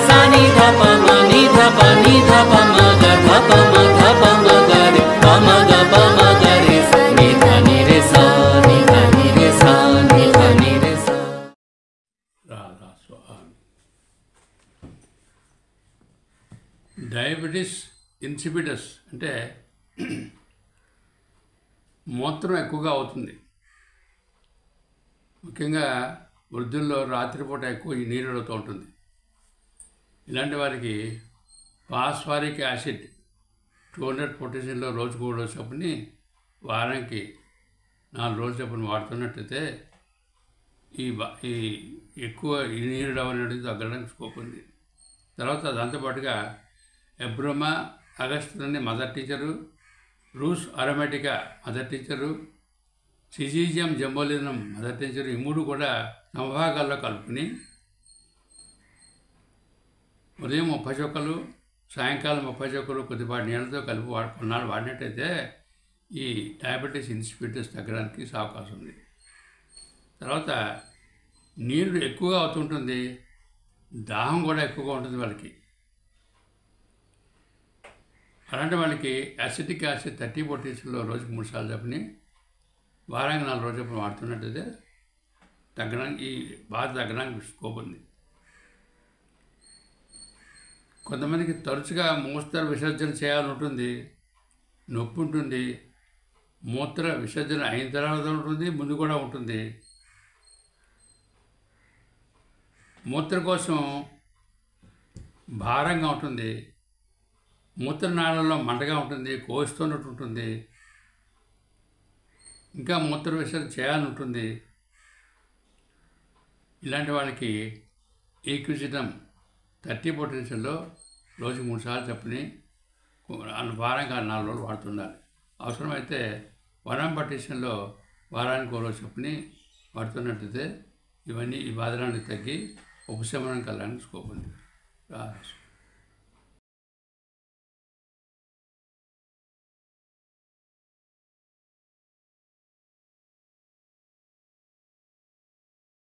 sa ni dha pa ma ni dha pa ma ga dha pa ma ga re pa ma ga re sa ni dha ni re sa ni dha ni re sa ni dha ni re sa. Radha Swami. Diabetes insipidus అంటే మూత్రం ఎక్కువగా అవుతుంది. ముఖ్యంగా వృద్ధుల్లో రాత్రిపూట ఎక్కువ ఈ నీరు అవుతూ ఉంటుంది. ఇలాంటి వారికి ఫాస్ఫారిక్ యాసిడ్ 200 పొటాషియంలో రోజుకు 3 రోజు చొప్పుని వారానికి 4 రోజుల చొప్పున వాడుతున్నట్టయితే ఈ ఎక్కువ ఈ నీరు అనేది తగ్గడానికి స్కోప్ ఉంది. తర్వాత దాంతోపాటుగా Abroma augusta mother tincture, Rhus aromatica mother tincture, Syzygium jambolanum mother tincture, ఈ 3 కూడా సమభాగాల్లో కలుపుకుని ఉదయం 30 చుక్కలు, సాయంకాలం 30 చుక్కలు కొద్దిపాటి నీళ్ళతో కలిపి కొన్నాళ్ళు వాడినట్టయితే ఈ డయాబెటీస్ ఇన్సిపిడస్ తగ్గడానికి అవకాశం ఉంది. తర్వాత నీరు ఎక్కువగా అవుతుంటుంది, దాహం కూడా ఎక్కువగా ఉంటుంది వాళ్ళకి. అలాంటి వాళ్ళకి యాసిటిక్ యాసిడ్ 30 పొటాషియంలో రోజుకి 3 సార్లు చొప్పుని వారానికి 4 రోజులు చొప్పున వాడుతున్నట్టయితే తగ్గడానికి ఈ బాధ తగ్గడానికి స్కోప్ ఉంది. కొంతమందికి తరచుగా మూత్ర విసర్జన చేయాలని ఉంటుంది, నొప్పి ఉంటుంది. మూత్ర విసర్జన అయిన తర్వాత ఉంటుంది, ముందు కూడా ఉంటుంది. మూత్రకోశం భారంగా ఉంటుంది, మూత్రనాళంలో మంటగా ఉంటుంది, కోస్తున్నట్టు ఉంటుంది, ఇంకా మూత్ర విసర్జన చేయాలని ఉంటుంది. ఇలాంటి వాళ్ళకి ఈక్విజిటమ్ 30 పొటాషియంలో రోజుకు 3 సార్లు చొప్పుని వారానికి 4 రోజులు వాడుతుండాలి. అవసరమైతే 1 పొటాషియంలో వారానికి 1 రోజు చొప్పుని వాడుతున్నట్టయితే ఈ బాధలన్నీ తగ్గి ఉపశమనం కలగడానికి స్కోప్ ఉంది.